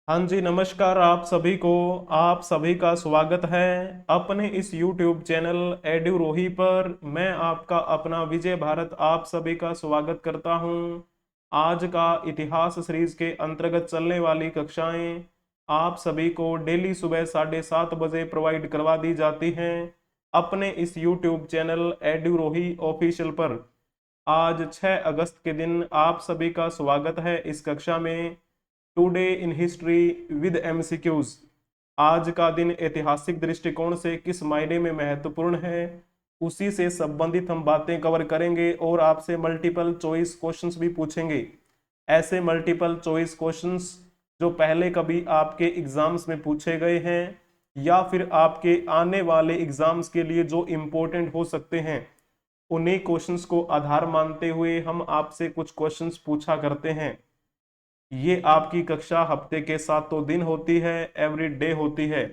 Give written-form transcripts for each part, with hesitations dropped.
हाँ जी, नमस्कार आप सभी का स्वागत है अपने इस YouTube चैनल एड्यूरोही पर। मैं आपका अपना विजय भारत आप सभी का स्वागत करता हूँ। आज का इतिहास सीरीज के अंतर्गत चलने वाली कक्षाएं आप सभी को डेली सुबह 7:30 बजे प्रोवाइड करवा दी जाती हैं अपने इस YouTube चैनल एड्यूरोही ऑफिशियल पर। आज 6 अगस्त के दिन आप सभी का स्वागत है इस कक्षा में। Today in history with MCQs. आज का दिन ऐतिहासिक दृष्टिकोण से किस मायने में महत्वपूर्ण है, उसी से संबंधित हम बातें कवर करेंगे और आपसे मल्टीपल चॉइस क्वेश्चंस भी पूछेंगे। ऐसे मल्टीपल चॉइस क्वेश्चंस जो पहले कभी आपके एग्जाम्स में पूछे गए हैं या फिर आपके आने वाले एग्जाम्स के लिए जो इम्पोर्टेंट हो सकते हैं, उन्हीं क्वेश्चंस को आधार मानते हुए हम आपसे कुछ क्वेश्चंस पूछा करते हैं। ये आपकी कक्षा हफ्ते के 7 दिन होती है, एवरी डे होती है।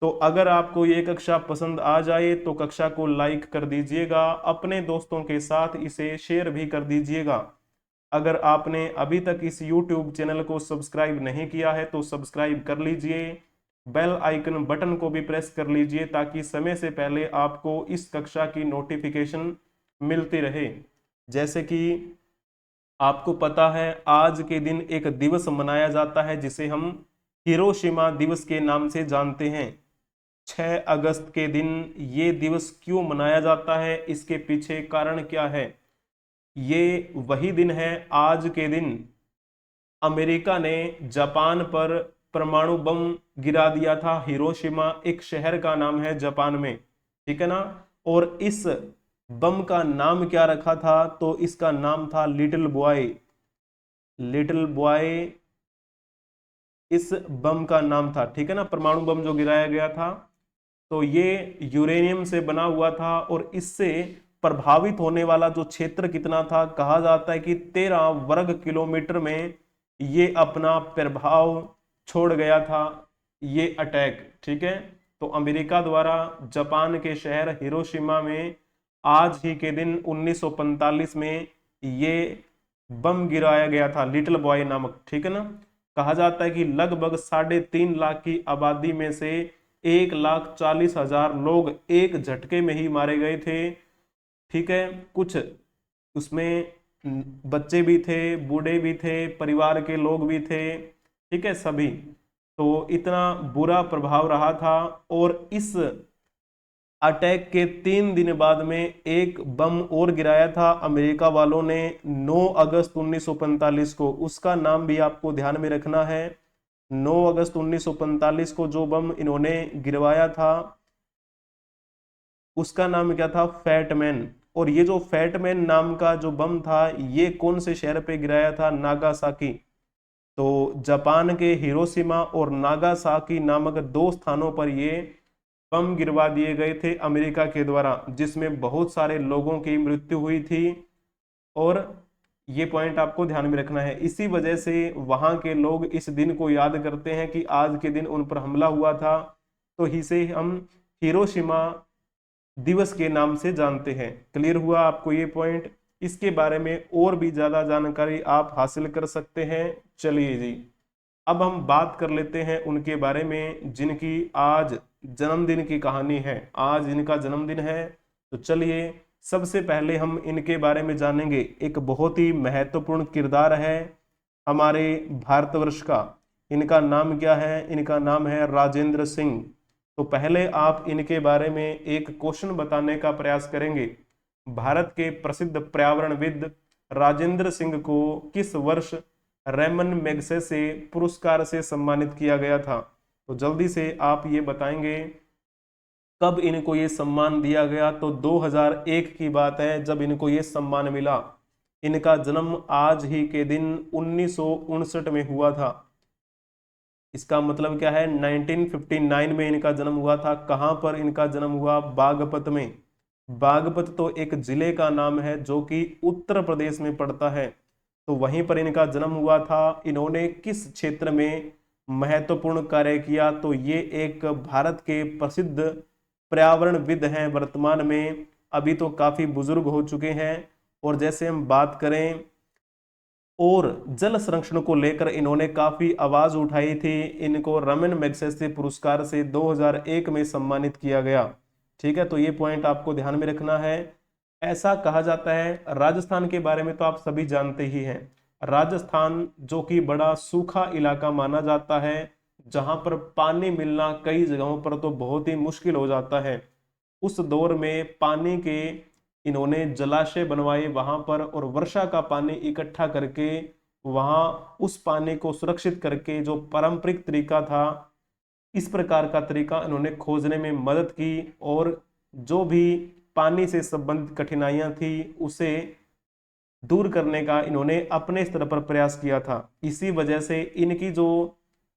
तो अगर आपको ये कक्षा पसंद आ जाए तो कक्षा को लाइक कर दीजिएगा, अपने दोस्तों के साथ इसे शेयर भी कर दीजिएगा। अगर आपने अभी तक इस YouTube चैनल को सब्सक्राइब नहीं किया है तो सब्सक्राइब कर लीजिए, बेल आइकन बटन को भी प्रेस कर लीजिए ताकि समय से पहले आपको इस कक्षा की नोटिफिकेशन मिलती रहे। जैसे कि आपको पता है, आज के दिन एक दिवस मनाया जाता है जिसे हम हिरोशिमा दिवस के नाम से जानते हैं। 6 अगस्त के दिन ये दिवस क्यों मनाया जाता है, इसके पीछे कारण क्या है? ये वही दिन है आज के दिन अमेरिका ने जापान पर परमाणु बम गिरा दिया था। हिरोशिमा एक शहर का नाम है जापान में, ठीक है ना। और इस बम का नाम क्या रखा था? तो इसका नाम था लिटिल बॉय। लिटिल बॉय इस बम का नाम था, ठीक है ना। परमाणु बम जो गिराया गया था तो ये यूरेनियम से बना हुआ था और इससे प्रभावित होने वाला जो क्षेत्र कितना था, कहा जाता है कि 13 वर्ग किलोमीटर में ये अपना प्रभाव छोड़ गया था, ये अटैक, ठीक है। तो अमेरिका द्वारा जापान के शहर हिरोशिमा में आज ही के दिन 1945 में ये बम गिराया गया था, लिटिल बॉय नामक, ठीक है ना। कहा जाता है कि लगभग 3.5 लाख की आबादी में से 1,40,000 लोग एक झटके में ही मारे गए थे, ठीक है। कुछ उसमें बच्चे भी थे, बूढ़े भी थे, परिवार के लोग भी थे, ठीक है, सभी। तो इतना बुरा प्रभाव रहा था। और इस अटैक के 3 दिन बाद में एक बम और गिराया था अमेरिका वालों ने 9 अगस्त 1945 को। उसका नाम भी आपको ध्यान में रखना है। 9 अगस्त 1945 को जो बम इन्होंने गिरवाया था उसका नाम क्या था? फैटमैन। और ये जो फैटमैन नाम का जो बम था, ये कौन से शहर पे गिराया था? नागासाकी। तो जापान के हिरोशिमा और नागासाकी नामक दो स्थानों पर ये बम गिरवा दिए गए थे अमेरिका के द्वारा, जिसमें बहुत सारे लोगों की मृत्यु हुई थी। और ये पॉइंट आपको ध्यान में रखना है। इसी वजह से वहां के लोग इस दिन को याद करते हैं कि आज के दिन उन पर हमला हुआ था, तो इसे हम हिरोशिमा दिवस के नाम से जानते हैं। क्लियर हुआ आपको ये पॉइंट? इसके बारे में और भी ज्यादा जानकारी आप हासिल कर सकते हैं। चलिए जी, अब हम बात कर लेते हैं उनके बारे में जिनकी आज जन्मदिन की कहानी है। आज इनका जन्मदिन है, तो चलिए सबसे पहले हम इनके बारे में जानेंगे। एक बहुत ही महत्वपूर्ण किरदार है हमारे भारतवर्ष का। इनका नाम क्या है? इनका नाम है राजेंद्र सिंह। तो पहले आप इनके बारे में एक क्वेश्चन बताने का प्रयास करेंगे। भारत के प्रसिद्ध पर्यावरणविद राजेंद्र सिंह को किस वर्ष रेमन मैग्सेसे पुरस्कार से सम्मानित किया गया था? तो जल्दी से आप ये बताएंगे कब इनको ये सम्मान दिया गया। तो 2001 की बात है जब इनको ये सम्मान मिला। इनका जन्म आज ही के दिन 1959 में हुआ था। इसका मतलब क्या है? 1959 में इनका जन्म हुआ था। कहां पर इनका जन्म हुआ? बागपत में। बागपत तो एक जिले का नाम है जो कि उत्तर प्रदेश में पड़ता है, तो वहीं पर इनका जन्म हुआ था। इन्होंने किस क्षेत्र में महत्वपूर्ण कार्य किया? तो ये एक भारत के प्रसिद्ध पर्यावरणविद हैं वर्तमान में। अभी तो काफी बुजुर्ग हो चुके हैं। और जैसे हम बात करें और जल संरक्षण को लेकर इन्होंने काफी आवाज उठाई थी। इनको रमन मैग्सेसे पुरस्कार से 2001 में सम्मानित किया गया। ठीक है, तो ये पॉइंट आपको ध्यान में रखना है। ऐसा कहा जाता है, राजस्थान के बारे में तो आप सभी जानते ही हैं। राजस्थान जो कि बड़ा सूखा इलाका माना जाता है, जहां पर पानी मिलना कई जगहों पर तो बहुत ही मुश्किल हो जाता है। उस दौर में पानी के इन्होंने जलाशय बनवाए वहां पर, और वर्षा का पानी इकट्ठा करके वहां उस पानी को सुरक्षित करके, जो पारंपरिक तरीका था, इस प्रकार का तरीका इन्होंने खोजने में मदद की, और जो भी पानी से संबंधित कठिनाइयां थी उसे दूर करने का इन्होंने अपने स्तर पर प्रयास किया था। इसी वजह से इनकी जो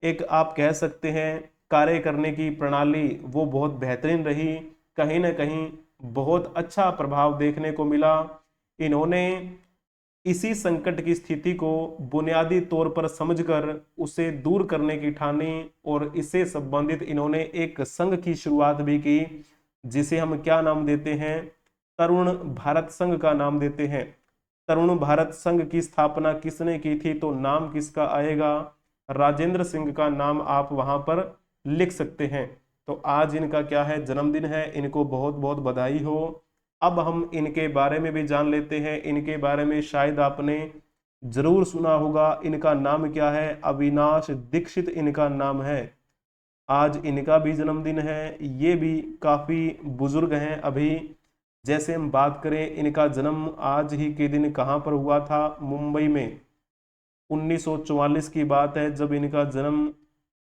एक आप कह सकते हैं कार्य करने की प्रणाली वो बहुत बेहतरीन रही। कहीं ना कहीं बहुत अच्छा प्रभाव देखने को मिला। इन्होंने इसी संकट की स्थिति को बुनियादी तौर पर समझकर उसे दूर करने की ठानी, और इससे संबंधित इन्होंने एक संघ की शुरुआत भी की, जिसे हम क्या नाम देते हैं, तरुण भारत संघ का नाम देते हैं। तरुण भारत संघ की स्थापना किसने की थी, तो नाम किसका आएगा, राजेंद्र सिंह का नाम आप वहां पर लिख सकते हैं। तो आज इनका क्या है, जन्मदिन है, इनको बहुत बहुत बधाई हो। अब हम इनके बारे में भी जान लेते हैं। इनके बारे में शायद आपने जरूर सुना होगा। इनका नाम क्या है, अविनाश दीक्षित इनका नाम है। आज इनका भी जन्मदिन है। ये भी काफी बुजुर्ग हैं अभी। जैसे हम बात करें, इनका जन्म आज ही के दिन कहाँ पर हुआ था, मुंबई में। 1944 की बात है जब इनका जन्म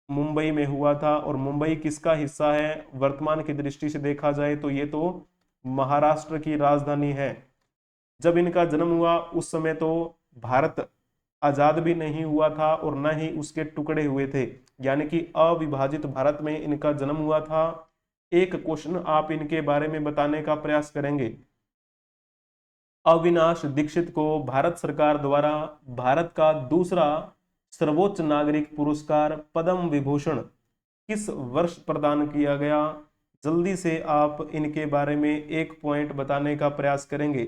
मुंबई में हुआ था। और मुंबई किसका हिस्सा है, वर्तमान की दृष्टि से देखा जाए तो ये तो महाराष्ट्र की राजधानी है। जब इनका जन्म हुआ उस समय तो भारत आजाद भी नहीं हुआ था और न ही उसके टुकड़े हुए थे, यानी कि अविभाजित भारत में इनका जन्म हुआ था। एक क्वेश्चन आप इनके बारे में बताने का प्रयास करेंगे। अविनाश दीक्षित को भारत सरकार द्वारा भारत का दूसरा सर्वोच्च नागरिक पुरस्कार पद्म विभूषण किस वर्ष प्रदान किया गया? जल्दी से आप इनके बारे में एक पॉइंट बताने का प्रयास करेंगे।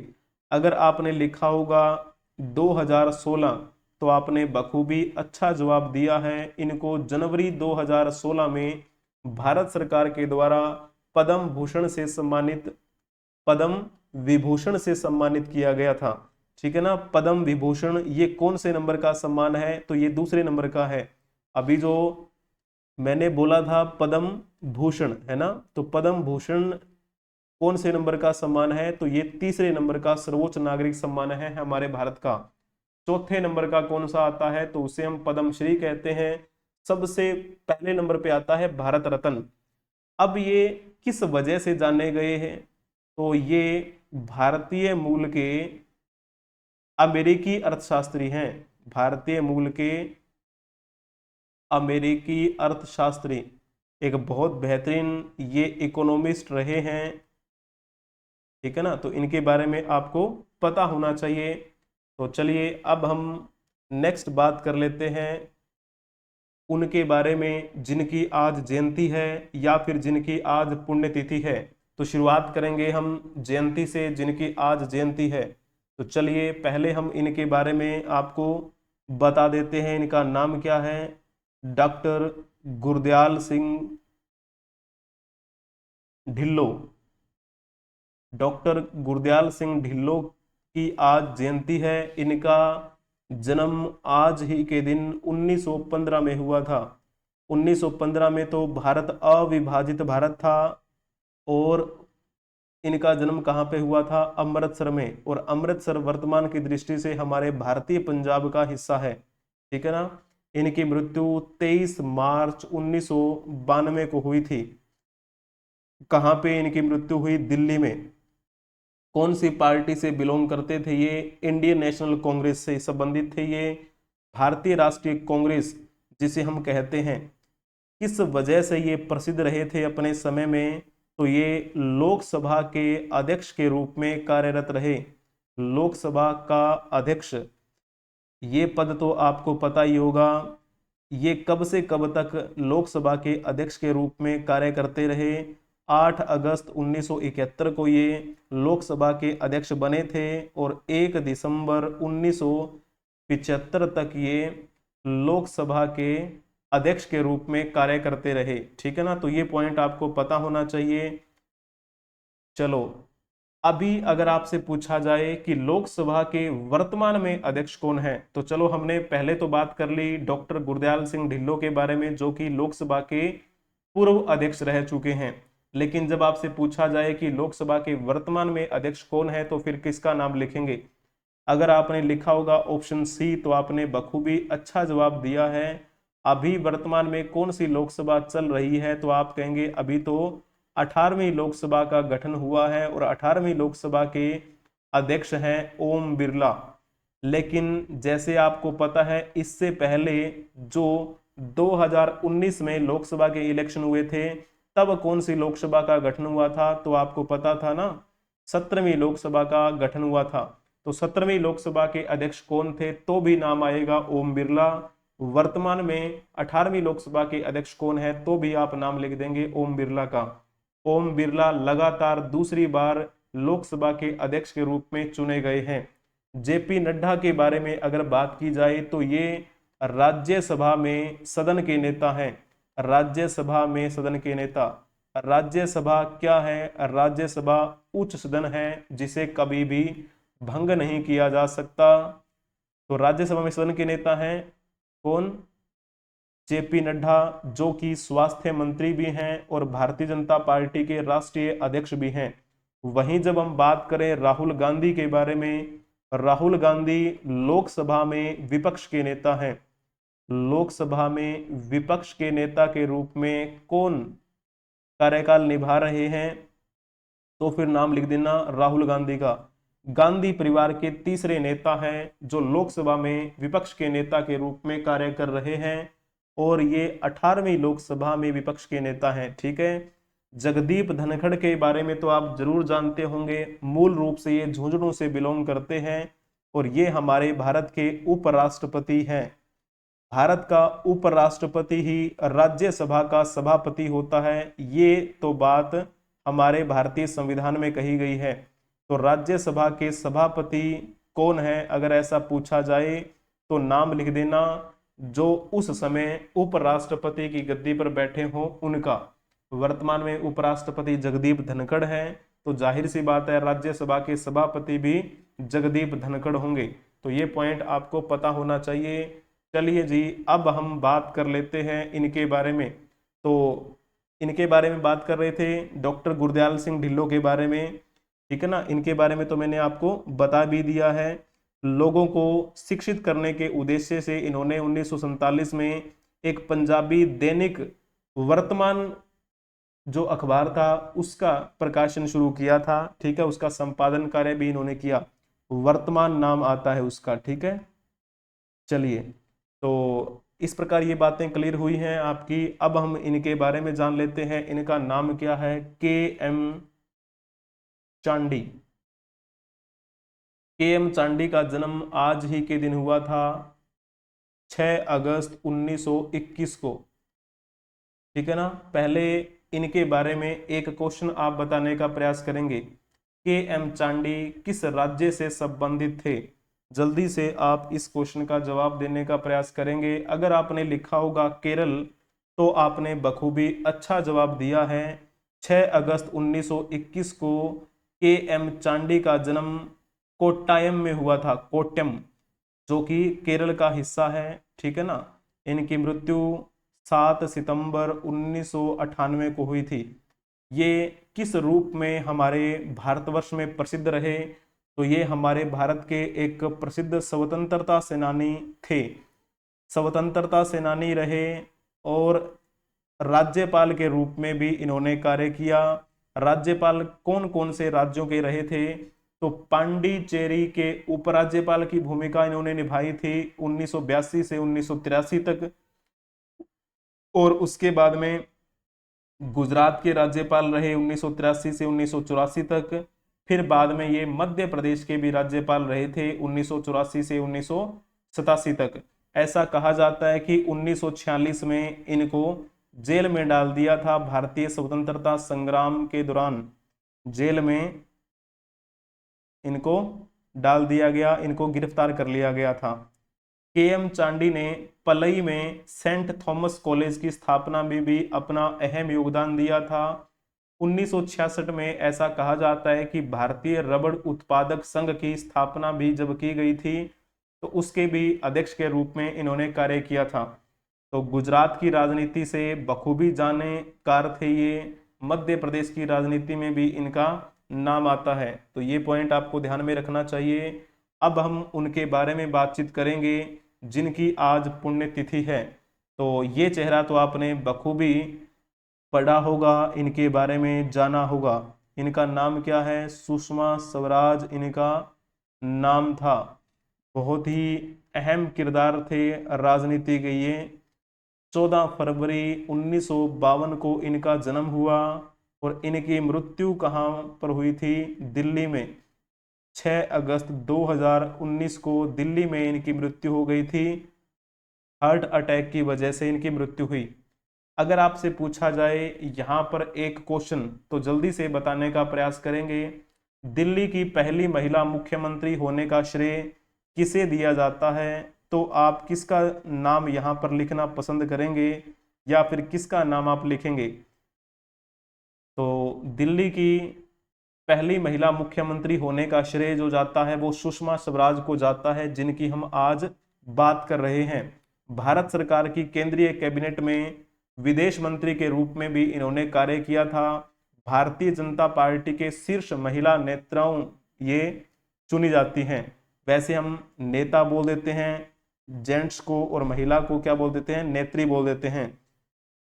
अगर आपने लिखा होगा 2016 तो आपने बखूबी अच्छा जवाब दिया है। इनको जनवरी 2016 में भारत सरकार के द्वारा पद्म भूषण से सम्मानित, पद्म विभूषण से सम्मानित किया गया था। ठीक है ना, पद्म विभूषण ये कौन से नंबर का सम्मान है, तो ये दूसरे नंबर का है। अभी जो मैंने बोला था पद्म भूषण है ना, तो पद्म भूषण कौन से नंबर का सम्मान है, तो ये तीसरे नंबर का सर्वोच्च नागरिक सम्मान है हमारे भारत का। चौथे नंबर का कौन सा आता है, तो उसे हम पद्मश्री कहते हैं। सबसे पहले नंबर पे आता है भारत रत्न। अब ये किस वजह से जाने गए हैं, तो ये भारतीय मूल के अमेरिकी अर्थशास्त्री हैं। भारतीय मूल के अमेरिकी अर्थशास्त्री, एक बहुत बेहतरीन ये इकोनॉमिस्ट रहे हैं। ठीक है ना, तो इनके बारे में आपको पता होना चाहिए। तो चलिए अब हम नेक्स्ट बात कर लेते हैं उनके बारे में जिनकी आज जयंती है या फिर जिनकी आज पुण्यतिथि है। तो शुरुआत करेंगे हम जयंती से, जिनकी आज जयंती है। तो चलिए पहले हम इनके बारे में आपको बता देते हैं। इनका नाम क्या है, डॉक्टर गुरदयाल सिंह ढिल्लो। डॉक्टर गुरदयाल सिंह ढिल्लो की आज जयंती है। इनका जन्म आज ही के दिन 1915 में हुआ था। 1915 में तो भारत अविभाजित भारत था, और इनका जन्म कहाँ पे हुआ था, अमृतसर में। और अमृतसर वर्तमान की दृष्टि से हमारे भारतीय पंजाब का हिस्सा है। ठीक है ना। इनकी मृत्यु 23 मार्च 1992 को हुई थी। कहाँ पे इनकी मृत्यु हुई, दिल्ली में। कौन सी पार्टी से बिलोंग करते थे ये, इंडियन नेशनल कांग्रेस से संबंधित थे ये, भारतीय राष्ट्रीय कांग्रेस जिसे हम कहते हैं। किस वजह से ये प्रसिद्ध रहे थे अपने समय में, तो ये लोकसभा के अध्यक्ष के रूप में कार्यरत रहे। लोकसभा का अध्यक्ष, ये पद तो आपको पता ही होगा। ये कब से कब तक लोकसभा के अध्यक्ष के रूप में कार्य करते रहे, 8 अगस्त 1971 को ये लोकसभा के अध्यक्ष बने थे, और 1 दिसंबर 75 तक ये लोकसभा के अध्यक्ष के रूप में कार्य करते रहे। ठीक है ना, तो ये पॉइंट आपको पता होना चाहिए। चलो, अभी अगर आपसे पूछा जाए कि लोकसभा के वर्तमान में अध्यक्ष कौन है, तो चलो हमने पहले तो बात कर ली डॉक्टर गुरदयाल सिंह ढिल्लों के बारे में, जो कि लोकसभा के पूर्व अध्यक्ष रह चुके हैं। लेकिन जब आपसे पूछा जाए कि लोकसभा के वर्तमान में अध्यक्ष कौन है, तो फिर किसका नाम लिखेंगे? अगर आपने लिखा होगा ऑप्शन सी, तो आपने बखूबी अच्छा जवाब दिया है। अभी वर्तमान में कौन सी लोकसभा चल रही है, तो आप कहेंगे अभी तो 18वीं लोकसभा का गठन हुआ है और 18वीं लोकसभा के अध्यक्ष हैं ओम बिरला। लेकिन जैसे आपको पता है, इससे पहले जो 2019 में लोकसभा के इलेक्शन हुए थे, तब कौन सी लोकसभा का गठन हुआ था? तो आपको पता था ना, 17वीं लोकसभा का गठन हुआ था। तो 17वीं लोकसभा के अध्यक्ष कौन थे? तो भी नाम आएगा ओम बिरला। वर्तमान में 18वीं लोकसभा के अध्यक्ष कौन है? तो भी आप नाम लिख देंगे ओम बिरला का। ओम बिरला लगातार दूसरी बार लोकसभा के अध्यक्ष के रूप में चुने गए हैं। जेपी नड्डा के बारे में अगर बात की जाए, तो ये राज्यसभा में सदन के नेता हैं। राज्यसभा में सदन के नेता। राज्यसभा क्या है? राज्यसभा उच्च सदन है जिसे कभी भी भंग नहीं किया जा सकता। तो राज्यसभा में सदन के नेता हैं कौन? जेपी नड्डा, जो कि स्वास्थ्य मंत्री भी हैं और भारतीय जनता पार्टी के राष्ट्रीय अध्यक्ष भी हैं। वहीं जब हम बात करें राहुल गांधी के बारे में, राहुल गांधी लोकसभा में विपक्ष के नेता हैं। लोकसभा में विपक्ष के नेता के रूप में कौन कार्यकाल निभा रहे हैं? तो फिर नाम लिख देना राहुल गांधी का। गांधी परिवार के तीसरे नेता हैं जो लोकसभा में विपक्ष के नेता के रूप में कार्य कर रहे हैं, और ये 18वीं लोकसभा में विपक्ष के नेता हैं। ठीक है। जगदीप धनखड़ के बारे में तो आप जरूर जानते होंगे। मूल रूप से ये झुंझुनू से बिलोंग करते हैं और ये हमारे भारत के उपराष्ट्रपति हैं। भारत का उपराष्ट्रपति ही राज्यसभा का सभापति होता है। ये तो बात हमारे भारतीय संविधान में कही गई है। तो राज्यसभा के सभापति कौन है अगर ऐसा पूछा जाए, तो नाम लिख देना जो उस समय उपराष्ट्रपति की गद्दी पर बैठे हो उनका। वर्तमान में उपराष्ट्रपति जगदीप धनखड़ हैं, तो जाहिर सी बात है राज्यसभा के सभापति भी जगदीप धनखड़ होंगे। तो ये पॉइंट आपको पता होना चाहिए। चलिए जी, अब हम बात कर लेते हैं इनके बारे में। तो इनके बारे में बात कर रहे थे डॉक्टर गुरदयाल सिंह ढिल्लों के बारे में। ठीक है ना, इनके बारे में तो मैंने आपको बता भी दिया है। लोगों को शिक्षित करने के उद्देश्य से इन्होंने 1947 में एक पंजाबी दैनिक वर्तमान जो अखबार था उसका प्रकाशन शुरू किया था। ठीक है, उसका संपादन कार्य भी इन्होंने किया। वर्तमान नाम आता है उसका। ठीक है, चलिए, तो इस प्रकार ये बातें क्लियर हुई हैं आपकी। अब हम इनके बारे में जान लेते हैं। इनका नाम क्या है? के.एम. चांडी। के.एम. चांडी का जन्म आज ही के दिन हुआ था, 6 अगस्त 1921 को। ठीक है ना। पहले इनके बारे में एक क्वेश्चन आप बताने का प्रयास करेंगे। के.एम. चांडी किस राज्य से संबंधित थे? जल्दी से आप इस क्वेश्चन का जवाब देने का प्रयास करेंगे। अगर आपने लिखा होगा केरल, तो आपने बखूबी अच्छा जवाब दिया है। 6 अगस्त 1921 को के.एम. चांडी का जन्म कोट्टायम में हुआ था। कोट्टयम, जो कि केरल का हिस्सा है। ठीक है ना। इनकी मृत्यु 7 सितंबर 1998 को हुई थी। ये किस रूप में हमारे भारतवर्ष में प्रसिद्ध रहे? तो ये हमारे भारत के एक प्रसिद्ध स्वतंत्रता सेनानी थे। स्वतंत्रता सेनानी रहे और राज्यपाल के रूप में भी इन्होंने कार्य किया। राज्यपाल कौन कौन से राज्यों के रहे थे? तो पांडिचेरी के उपराज्यपाल की भूमिका इन्होंने निभाई थी 1982 से 1983 तक। और उसके बाद में गुजरात के राज्यपाल रहे 1983 से 1984 तक। फिर बाद में ये मध्य प्रदेश के भी राज्यपाल रहे थे 1984 से 1987 तक। ऐसा कहा जाता है कि 1946 में इनको जेल में डाल दिया था। भारतीय स्वतंत्रता संग्राम के दौरान जेल में इनको डाल दिया गया, इनको गिरफ्तार कर लिया गया था। के.एम. चांडी ने पलई में सेंट थॉमस कॉलेज की स्थापना में भी अपना अहम योगदान दिया था। 1966 में ऐसा कहा जाता है कि भारतीय रबड़ उत्पादक संघ की स्थापना भी जब की गई थी तो उसके भी अध्यक्ष के रूप में इन्होंने कार्य किया था। तो गुजरात की राजनीति से बखूबी जानकार थे ये। मध्य प्रदेश की राजनीति में भी इनका नाम आता है, तो ये पॉइंट आपको ध्यान में रखना चाहिए। अब हम उनके बारे में बातचीत करेंगे जिनकी आज पुण्यतिथि है। तो ये चेहरा तो आपने बखूबी पढ़ा होगा, इनके बारे में जाना होगा। इनका नाम क्या है? सुषमा स्वराज इनका नाम था। बहुत ही अहम किरदार थे राजनीति के ये। 14 फरवरी 1952 को इनका जन्म हुआ और इनकी मृत्यु कहाँ पर हुई थी? दिल्ली में। 6 अगस्त 2019 को दिल्ली में इनकी मृत्यु हो गई थी। हार्ट अटैक की वजह से इनकी मृत्यु हुई। अगर आपसे पूछा जाए यहाँ पर एक क्वेश्चन, तो जल्दी से बताने का प्रयास करेंगे। दिल्ली की पहली महिला मुख्यमंत्री होने का श्रेय किसे दिया जाता है? तो आप किसका नाम यहाँ पर लिखना पसंद करेंगे या फिर किसका नाम आप लिखेंगे? तो दिल्ली की पहली महिला मुख्यमंत्री होने का श्रेय जो जाता है वो सुषमा स्वराज को जाता है, जिनकी हम आज बात कर रहे हैं। भारत सरकार की केंद्रीय कैबिनेट में विदेश मंत्री के रूप में भी इन्होंने कार्य किया था। भारतीय जनता पार्टी के शीर्ष महिला नेताओं ये चुनी जाती हैं। वैसे हम नेता बोल देते हैं जेंट्स को और महिला को क्या बोल देते हैं? नेत्री बोल देते हैं।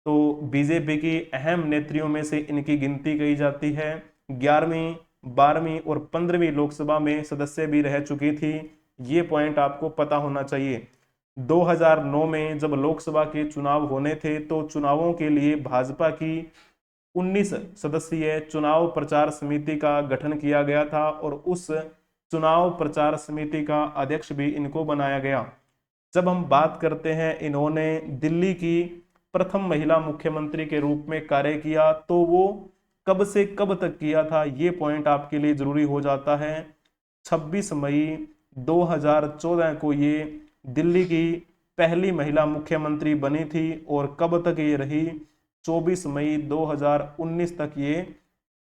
तो बीजेपी की अहम नेत्रियों में से इनकी गिनती की जाती है। 11वीं 12वीं और 15वीं लोकसभा में सदस्य भी रह चुकी थी। ये पॉइंट आपको पता होना चाहिए। 2009 में जब लोकसभा के चुनाव होने थे तो चुनावों के लिए भाजपा की 19 सदस्यीय चुनाव प्रचार समिति का गठन किया गया था और उस चुनाव प्रचार समिति का अध्यक्ष भी इनको बनाया गया। जब हम बात करते हैं इन्होंने दिल्ली की प्रथम महिला मुख्यमंत्री के रूप में कार्य किया, तो वो कब से कब तक किया था, ये पॉइंट आपके लिए जरूरी हो जाता है। 26 मई 2014 को ये दिल्ली की पहली महिला मुख्यमंत्री बनी थी और कब तक ये रही? 24 मई 2019 तक ये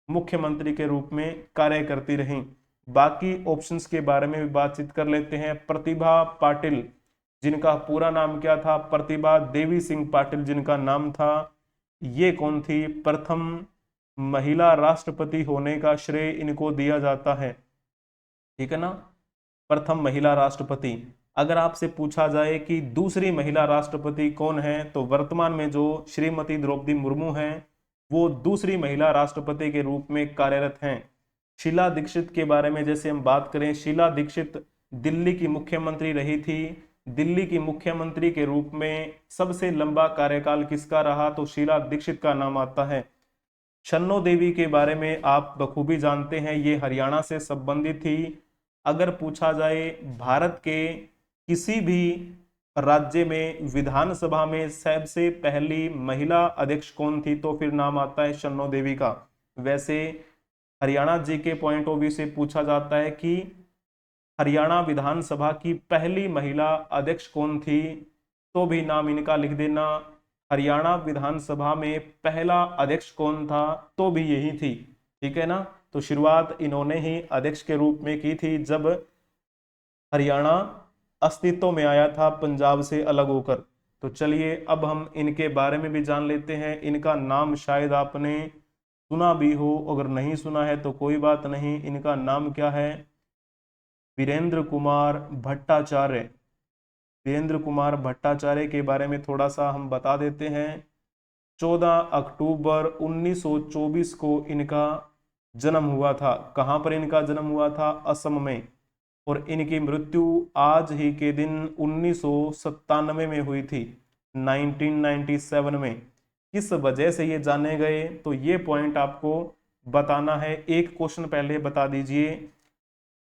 मुख्यमंत्री के रूप में कार्य करती रही। बाकी ऑप्शंस के बारे में भी बातचीत कर लेते हैं। प्रतिभा पाटिल, जिनका पूरा नाम क्या था? प्रतिभा देवी सिंह पाटिल जिनका नाम था। ये कौन थी? प्रथम महिला राष्ट्रपति होने का श्रेय इनको दिया जाता है। ठीक है ना, प्रथम महिला राष्ट्रपति। अगर आपसे पूछा जाए कि दूसरी महिला राष्ट्रपति कौन है, तो वर्तमान में जो श्रीमती द्रौपदी मुर्मू हैं वो दूसरी महिला राष्ट्रपति के रूप में कार्यरत हैं। शीला दीक्षित के बारे में जैसे हम बात करें, शीला दीक्षित दिल्ली की मुख्यमंत्री रही थी। दिल्ली की मुख्यमंत्री के रूप में सबसे लंबा कार्यकाल किसका रहा? तो शीला दीक्षित का नाम आता है। छन्नो देवी के बारे में आप बखूबी जानते हैं, ये हरियाणा से संबंधित थी। अगर पूछा जाए भारत के किसी भी राज्य में विधानसभा में सबसे पहली महिला अध्यक्ष कौन थी, तो फिर नाम आता है छन्नो देवी का। वैसे हरियाणा जी के पॉइंट ऑफ व्यू से पूछा जाता है कि हरियाणा विधानसभा की पहली महिला अध्यक्ष कौन थी, तो भी नाम इनका लिख देना। हरियाणा विधानसभा में पहला अध्यक्ष कौन था, तो भी यही थी। ठीक है ना, तो शुरुआत इन्होंने ही अध्यक्ष के रूप में की थी जब हरियाणा अस्तित्व में आया था पंजाब से अलग होकर। तो चलिए अब हम इनके बारे में भी जान लेते हैं। इनका नाम शायद आपने सुना भी हो, अगर नहीं सुना है तो कोई बात नहीं। इनका नाम क्या है? वीरेंद्र कुमार भट्टाचार्य। वीरेंद्र कुमार भट्टाचार्य के बारे में थोड़ा सा हम बता देते हैं। 14 अक्टूबर 1924 को इनका जन्म हुआ था। कहाँ पर इनका जन्म हुआ था? असम में। और इनकी मृत्यु आज ही के दिन 1997 में हुई थी, 1997 में। किस वजह से ये जाने गए, तो ये पॉइंट आपको बताना है। एक क्वेश्चन पहले बता दीजिए।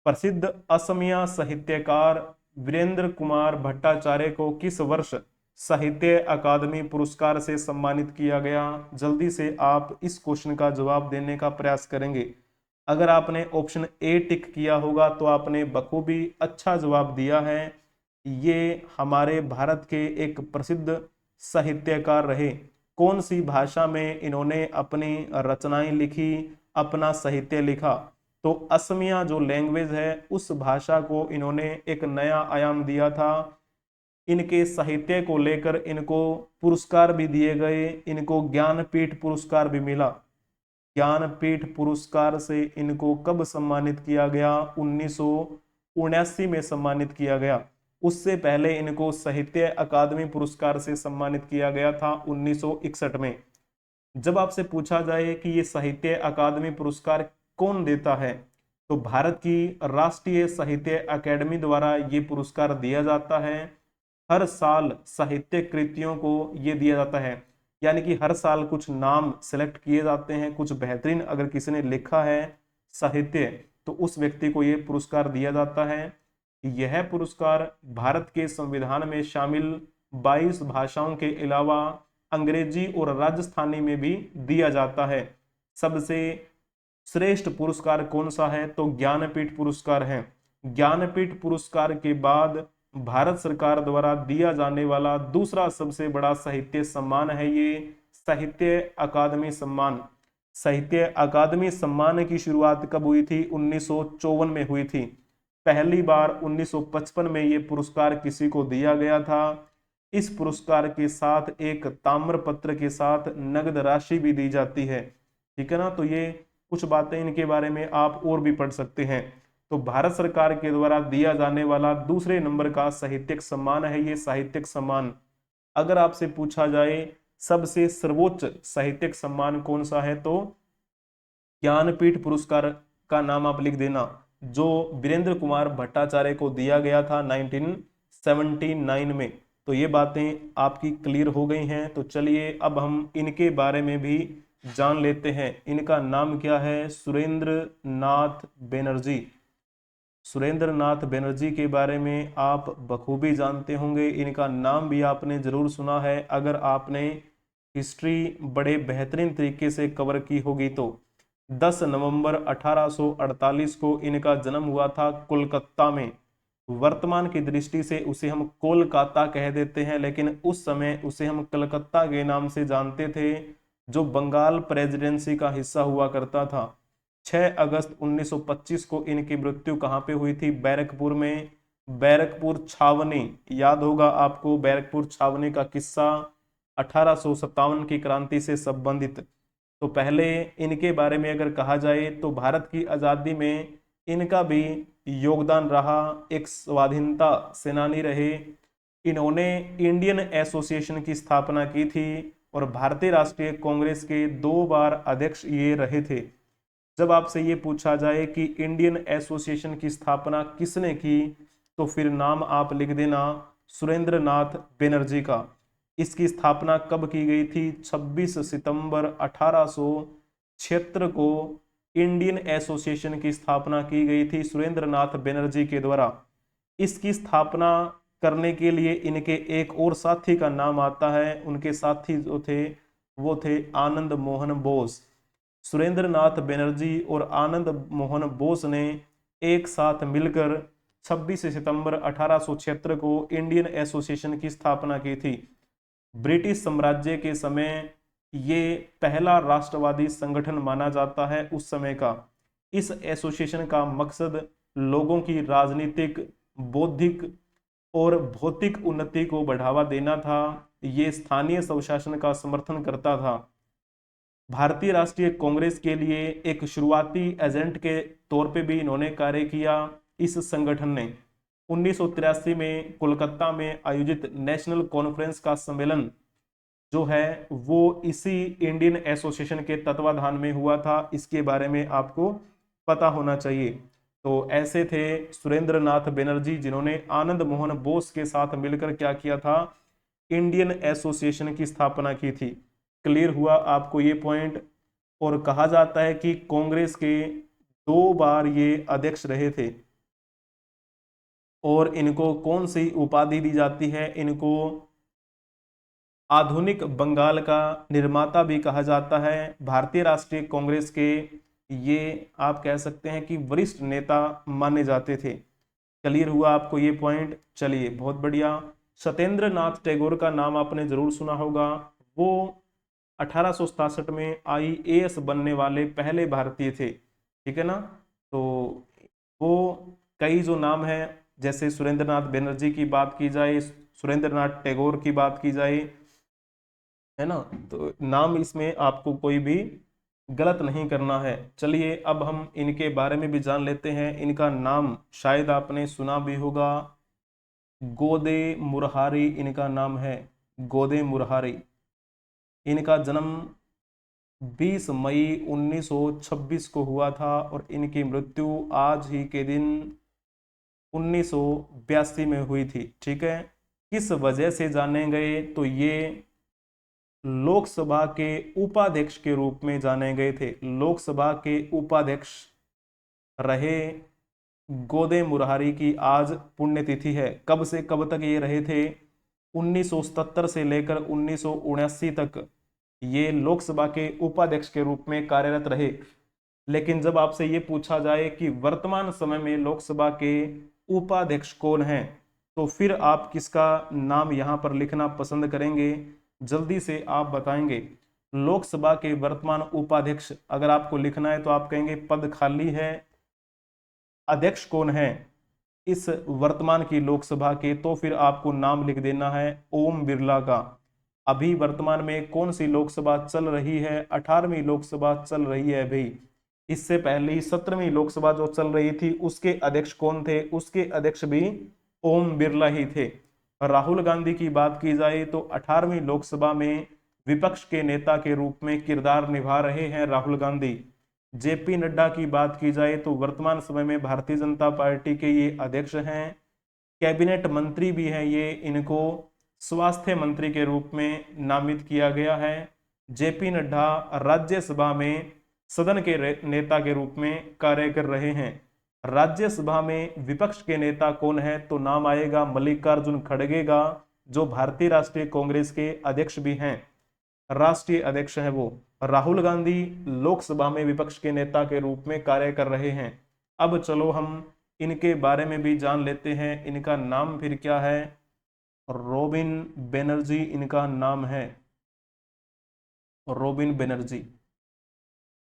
प्रसिद्ध असमिया साहित्यकार वीरेंद्र कुमार भट्टाचार्य को किस वर्ष साहित्य अकादमी पुरस्कार से सम्मानित किया गया? जल्दी से आप इस क्वेश्चन का जवाब देने का प्रयास करेंगे। अगर आपने ऑप्शन ए टिक किया होगा तो आपने बखूबी अच्छा जवाब दिया है। ये हमारे भारत के एक प्रसिद्ध साहित्यकार रहे। कौन सी भाषा में इन्होंने अपनी रचनाएं लिखी, अपना साहित्य लिखा? तो असमिया जो लैंग्वेज है उस भाषा को इन्होंने एक नया आयाम दिया था। इनके साहित्य को लेकर इनको पुरस्कार भी दिए गए, इनको ज्ञानपीठ पुरस्कार भी मिला। ज्ञानपीठ पुरस्कार से इनको कब सम्मानित किया गया? 1979 में सम्मानित किया गया। उससे पहले इनको साहित्य अकादमी पुरस्कार से सम्मानित किया गया था 1961 में। जब आपसे पूछा जाए कि ये साहित्य अकादमी पुरस्कार कौन देता है, तो भारत की राष्ट्रीय साहित्य अकादमी द्वारा ये पुरस्कार दिया जाता है। हर साल साहित्य कृतियों को ये दिया जाता है, यानी कि हर साल कुछ नाम सेलेक्ट किए जाते हैं, कुछ बेहतरीन अगर किसी ने लिखा है साहित्य तो उस व्यक्ति को ये पुरस्कार दिया जाता है। यह पुरस्कार भारत के संविधान में शामिल 22 भाषाओं के अलावा अंग्रेजी और राजस्थानी में भी दिया जाता है। सबसे श्रेष्ठ पुरस्कार कौन सा है? तो ज्ञानपीठ पुरस्कार है। ज्ञानपीठ पुरस्कार के बाद भारत सरकार द्वारा दिया जाने वाला दूसरा सबसे बड़ा साहित्य सम्मान है ये साहित्य अकादमी सम्मान। साहित्य अकादमी सम्मान की शुरुआत कब हुई थी? 1954 में हुई थी। पहली बार 1955 में ये पुरस्कार किसी को दिया गया था। इस पुरस्कार के साथ एक ताम्रपत्र के साथ नगद राशि भी दी जाती है। ठीक है ना? तो ये कुछ बातें इनके बारे में आप और भी पढ़ सकते हैं। तो भारत सरकार के द्वारा दिया जाने वाला दूसरे नंबर का साहित्यिक सम्मान है ये साहित्यिक सम्मान। अगर आपसे पूछा जाए सबसे सर्वोच्च साहित्यिक सम्मान कौन सा है, तो ज्ञानपीठ पुरस्कार का नाम आप लिख देना, जो वीरेंद्र कुमार भट्टाचार्य को दिया गया था 1979 में। तो ये बातें आपकी क्लियर हो गई हैं। तो चलिए अब हम इनके बारे में भी जान लेते हैं। इनका नाम क्या है? सुरेंद्र नाथ बनर्जी। सुरेंद्र नाथ बनर्जी के बारे में आप बखूबी जानते होंगे, इनका नाम भी आपने जरूर सुना है अगर आपने हिस्ट्री बड़े बेहतरीन तरीके से कवर की होगी तो। 10 नवंबर 1848 को इनका जन्म हुआ था कोलकाता में। वर्तमान की दृष्टि से उसे हम कोलकाता कह देते हैं, लेकिन उस समय उसे हम कलकत्ता के नाम से जानते थे, जो बंगाल प्रेसिडेंसी का हिस्सा हुआ करता था। 6 अगस्त 1925 को इनकी मृत्यु कहाँ पे हुई थी? बैरकपुर में। बैरकपुर छावनी, याद होगा आपको बैरकपुर छावनी का किस्सा, 1857 की क्रांति से संबंधित। तो पहले इनके बारे में अगर कहा जाए तो भारत की आज़ादी में इनका भी योगदान रहा, एक स्वाधीनता सेनानी रहे। इन्होंने इंडियन एसोसिएशन की स्थापना की थी और भारतीय राष्ट्रीय कांग्रेस के 2 बार अध्यक्ष ये रहे थे। जब आपसे ये पूछा जाए कि इंडियन एसोसिएशन की स्थापना किसने की, तो फिर नाम आप लिख देना सुरेंद्र नाथ बनर्जी का। इसकी स्थापना कब की गई थी? 26 सितंबर 1876 को इंडियन एसोसिएशन की स्थापना की गई थी सुरेंद्र नाथ बनर्जी के द्वारा। इसकी स्थापना करने के लिए इनके एक और साथी का नाम आता है। उनके साथी जो थे वो थे आनंद मोहन बोस। सुरेंद्र नाथ बनर्जी और आनंद मोहन बोस ने एक साथ मिलकर 26 सितंबर 1876 को इंडियन एसोसिएशन की स्थापना की थी। ब्रिटिश साम्राज्य के समय ये पहला राष्ट्रवादी संगठन माना जाता है उस समय का। इस एसोसिएशन का मकसद लोगों की राजनीतिक, बौद्धिक और भौतिक उन्नति को बढ़ावा देना था। ये स्थानीय स्वशासन का समर्थन करता था। भारतीय राष्ट्रीय कांग्रेस के लिए एक शुरुआती एजेंट के तौर पे भी इन्होंने कार्य किया। इस संगठन ने 1983 में कोलकाता में आयोजित नेशनल कॉन्फ्रेंस का सम्मेलन जो है वो इसी इंडियन एसोसिएशन के तत्वाधान में हुआ था। इसके बारे में आपको पता होना चाहिए। तो ऐसे थे सुरेंद्र नाथ बनर्जी, जिन्होंने आनंद मोहन बोस के साथ मिलकर क्या किया था? इंडियन एसोसिएशन की स्थापना की थी। क्लियर हुआ आपको ये पॉइंट? और कहा जाता है कि कांग्रेस के 2 बार ये अध्यक्ष रहे थे। और इनको कौन सी उपाधि दी जाती है? इनको आधुनिक बंगाल का निर्माता भी कहा जाता है। भारतीय राष्ट्रीय कांग्रेस के ये आप कह सकते हैं कि वरिष्ठ नेता माने जाते थे। क्लियर हुआ आपको ये पॉइंट? चलिए बहुत बढ़िया। सत्येंद्र नाथ टैगोर का नाम आपने जरूर सुना होगा। वो 1867 में आईएएस बनने वाले पहले भारतीय थे, ठीक है ना। तो वो कई जो नाम है, जैसे सुरेंद्रनाथ बनर्जी की बात की जाए, सुरेंद्रनाथ टैगोर की बात की जाए, है ना, तो नाम इसमें आपको कोई भी गलत नहीं करना है। चलिए अब हम इनके बारे में भी जान लेते हैं। इनका नाम शायद आपने सुना भी होगा, गोदे मुरारी इनका नाम है, गोदे मुरारी। इनका जन्म 20 मई 1926 को हुआ था और इनकी मृत्यु आज ही के दिन 1982 में हुई थी, ठीक है। किस वजह से जाने गए, तो ये लोकसभा के उपाध्यक्ष के रूप में जाने गए थे। लोकसभा के उपाध्यक्ष रहे गोदे मुरारी की आज पुण्यतिथि है। कब से कब तक ये रहे थे? 1977 से लेकर 1979 तक ये लोकसभा के उपाध्यक्ष के रूप में कार्यरत रहे। लेकिन जब आपसे ये पूछा जाए कि वर्तमान समय में लोकसभा के उपाध्यक्ष कौन हैं, तो फिर आप किसका नाम यहां पर लिखना पसंद करेंगे? जल्दी से आप बताएंगे। लोकसभा के वर्तमान उपाध्यक्ष अगर आपको लिखना है तो आप कहेंगे पद खाली है। अध्यक्ष कौन है इस वर्तमान की लोकसभा के, तो फिर आपको नाम लिख देना है ओम बिरला का। अभी वर्तमान में कौन सी लोकसभा चल रही है? 18वीं लोकसभा चल रही है भाई। इससे पहले 17वीं लोकसभा जो चल रही थी उसके अध्यक्ष कौन थे? उसके अध्यक्ष भी ओम बिरला ही थे। राहुल गांधी की बात की जाए तो 18वीं लोकसभा में विपक्ष के नेता के रूप में किरदार निभा रहे हैं राहुल गांधी। जेपी नड्डा की बात की जाए तो वर्तमान समय में भारतीय जनता पार्टी के ये अध्यक्ष हैं, कैबिनेट मंत्री भी हैं ये। इनको स्वास्थ्य मंत्री के रूप में नामित किया गया है। जेपी नड्डा राज्यसभा में सदन के नेता के रूप में कार्य कर रहे हैं। राज्यसभा में विपक्ष के नेता कौन है? तो नाम आएगा मल्लिकार्जुन खड़गे का, जो भारतीय राष्ट्रीय कांग्रेस के अध्यक्ष भी हैं, राष्ट्रीय अध्यक्ष हैं वो। राहुल गांधी लोकसभा में विपक्ष के नेता के रूप में कार्य कर रहे हैं। अब चलो हम इनके बारे में भी जान लेते हैं। इनका नाम फिर क्या है? रोबिन बनर्जी इनका नाम है, रोबिन बनर्जी।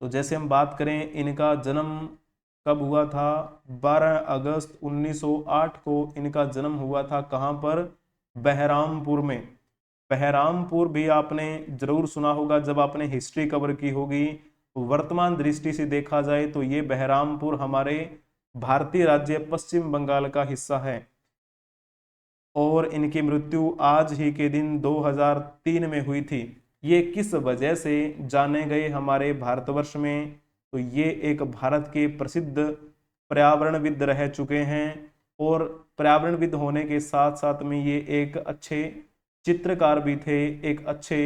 तो जैसे हम बात करें इनका जन्म कब हुआ था? 12 अगस्त 1908 को इनका जन्म हुआ था। कहां पर? बहरामपुर में। बहरामपुर भी आपने जरूर सुना होगा जब आपने हिस्ट्री कवर की होगी। वर्तमान दृष्टि से देखा जाए तो ये बहरामपुर हमारे भारतीय राज्य पश्चिम बंगाल का हिस्सा है और इनकी मृत्यु आज ही के दिन 2003 में हुई थी। ये किस वजह से जाने गए हमारे भारतवर्ष में? तो ये एक भारत के प्रसिद्ध पर्यावरणविद रह चुके हैं और पर्यावरणविद होने के साथ साथ में ये एक अच्छे चित्रकार भी थे, एक अच्छे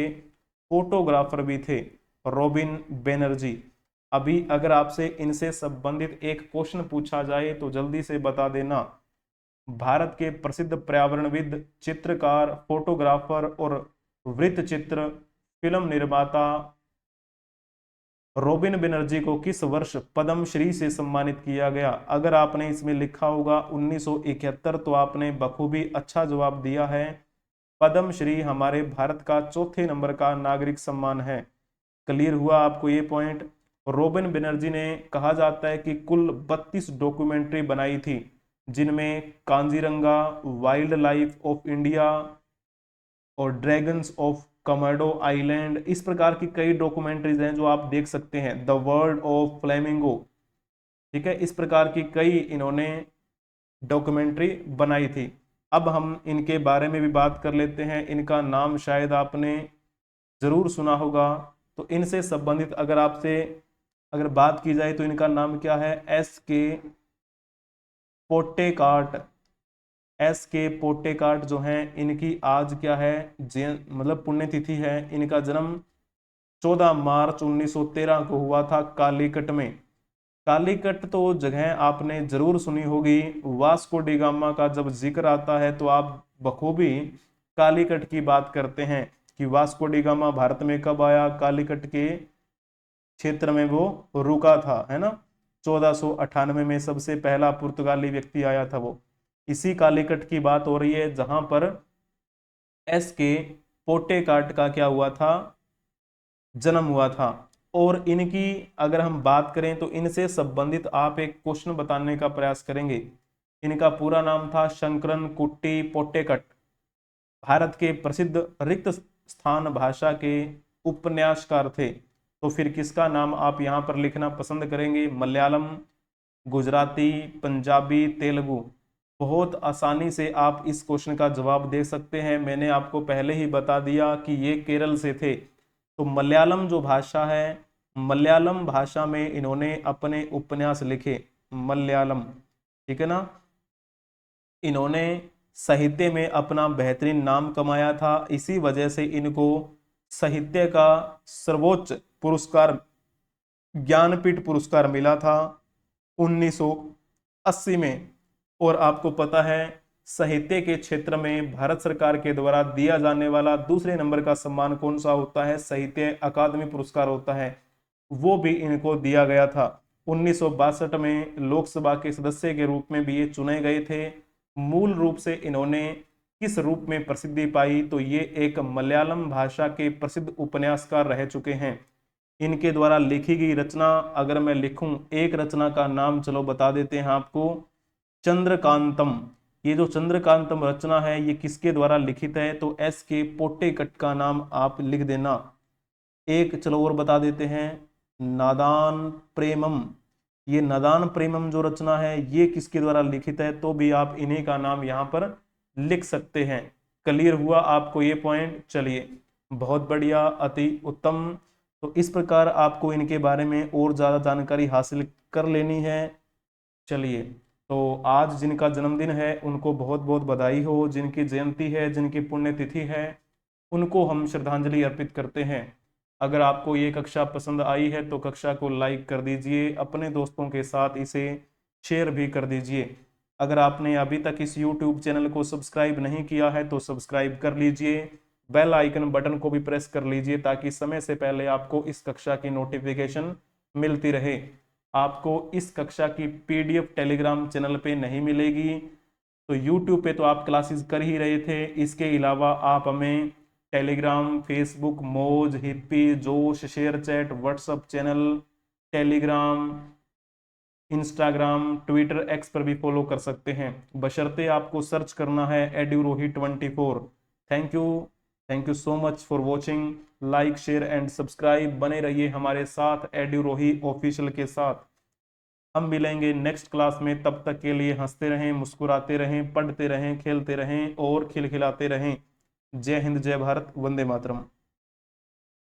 फोटोग्राफर भी थे, रोबिन बनर्जी। अभी अगर आपसे इनसे संबंधित एक क्वेश्चन पूछा जाए तो जल्दी से बता देना। भारत के प्रसिद्ध पर्यावरणविद, चित्रकार, फोटोग्राफर और वृत्त चित्र फिल्म निर्माता रोबिन बनर्जी को किस वर्ष पद्म श्री से सम्मानित किया गया? अगर आपने इसमें लिखा होगा 1971 तो आपने बखूबी अच्छा जवाब दिया है। पद्म श्री हमारे भारत का चौथे नंबर का नागरिक सम्मान है। क्लियर हुआ आपको ये पॉइंट? रोबिन बनर्जी ने कहा जाता है कि कुल 32 डॉक्यूमेंट्री बनाई थी, जिनमें Kaziranga, wild life of India और ड्रैगन्स ऑफ कमोडो आइलैंड, इस प्रकार की कई डॉक्यूमेंट्रीज हैं जो आप देख सकते हैं। द वर्ल्ड ऑफ फ्लेमिंगो, ठीक है, इस प्रकार की कई इन्होंने डॉक्यूमेंट्री बनाई थी। अब हम इनके बारे में भी बात कर लेते हैं। इनका नाम शायद आपने जरूर सुना होगा। तो इनसे संबंधित अगर आपसे अगर बात की जाए तो इनका नाम क्या है? SK पोटेकार्ट। SK पोटेकार्ट जो हैं इनकी आज क्या है? मतलब पुण्यतिथि है। इनका जन्म 14 मार्च 1913 को हुआ था कालीकट में। कालीकट तो जगह आपने जरूर सुनी होगी। वास्को डी गामा का जब जिक्र आता है तो आप बखूबी कालीकट की बात करते हैं कि वास्को डी गामा भारत में कब आया, कालीकट के क्षेत्र में वो रुका था, है ना। 1498 में सबसे पहला पुर्तगाली व्यक्ति आया था वो। इसी कालीकट की बात हो रही है जहां पर एस के पोटेकाट का क्या हुआ था, जन्म हुआ था। और इनकी अगर हम बात करें तो इनसे संबंधित आप एक क्वेश्चन बताने का प्रयास करेंगे। इनका पूरा नाम था शंकरन कुट्टी पोटेकट। भारत के प्रसिद्ध रिक्त स्थान भाषा के उपन्यासकार थे। तो फिर किसका नाम आप यहां पर लिखना पसंद करेंगे? मलयालम, गुजराती, पंजाबी, तेलुगु। बहुत आसानी से आप इस क्वेश्चन का जवाब दे सकते हैं। मैंने आपको पहले ही बता दिया कि ये केरल से थे। तो मलयालम जो भाषा है, मलयालम भाषा में इन्होंने अपने उपन्यास लिखे, मलयालम, ठीक है ना। इन्होंने साहित्य में अपना बेहतरीन नाम कमाया था। इसी वजह से इनको साहित्य का सर्वोच्च पुरस्कार ज्ञानपीठ पुरस्कार मिला था 1980 में। और आपको पता है साहित्य के क्षेत्र में भारत सरकार के द्वारा दिया जाने वाला दूसरे नंबर का सम्मान कौन सा होता है? साहित्य अकादमी पुरस्कार होता है। वो भी इनको दिया गया था। 1962 में लोकसभा के सदस्य के रूप में भी ये चुने गए थे। मूल रूप से इन्होंने किस रूप में प्रसिद्धि पाई? तो ये एक मलयालम भाषा के प्रसिद्ध उपन्यासकार रह चुके हैं। इनके द्वारा लिखी गई रचना अगर मैं लिखूं, एक रचना का नाम चलो बता देते हैं आपको, चंद्रकांतम। ये जो चंद्रकांतम रचना है ये किसके द्वारा लिखित है? तो एस के पोटेकट का नाम आप लिख देना। एक चलो और बता देते हैं, नादान प्रेमम। ये नादान प्रेमम जो रचना है ये किसके द्वारा लिखित है? तो भी आप इन्हीं का नाम यहाँ पर लिख सकते हैं। क्लियर हुआ आपको ये पॉइंट? चलिए, बहुत बढ़िया, अति उत्तम। तो इस प्रकार आपको इनके बारे में और ज़्यादा जानकारी हासिल कर लेनी है। चलिए, तो आज जिनका जन्मदिन है उनको बहुत बहुत बधाई हो। जिनकी जयंती है, जिनकी पुण्यतिथि है, उनको हम श्रद्धांजलि अर्पित करते हैं। अगर आपको ये कक्षा पसंद आई है तो कक्षा को लाइक कर दीजिए, अपने दोस्तों के साथ इसे शेयर भी कर दीजिए। अगर आपने अभी तक इस YouTube चैनल को सब्सक्राइब नहीं किया है तो सब्सक्राइब कर लीजिए, बेल आइकन बटन को भी प्रेस कर लीजिए ताकि समय से पहले आपको इस कक्षा की नोटिफिकेशन मिलती रहे। आपको इस कक्षा की PDF टेलीग्राम चैनल पे नहीं मिलेगी। तो YouTube पे तो आप क्लासेस कर ही रहे थे, इसके अलावा आप हमें Telegram, Facebook, Moj, Hipi, Josh, ShareChat, WhatsApp channel, Telegram, Instagram, Twitter, X पर भी फॉलो कर सकते हैं, बशर्ते आपको सर्च करना है edurohi24। Thank you, thank you so much for watching. Like, share and subscribe. बने रहिए हमारे साथ एड्यूरोही ऑफिशियल के साथ। हम मिलेंगे नेक्स्ट क्लास में, तब तक के लिए हंसते रहें, मुस्कुराते रहें, पढ़ते रहें, खेलते रहें और खिलखिलाते रहें। जय हिंद, जय भारत, वंदे मातरम।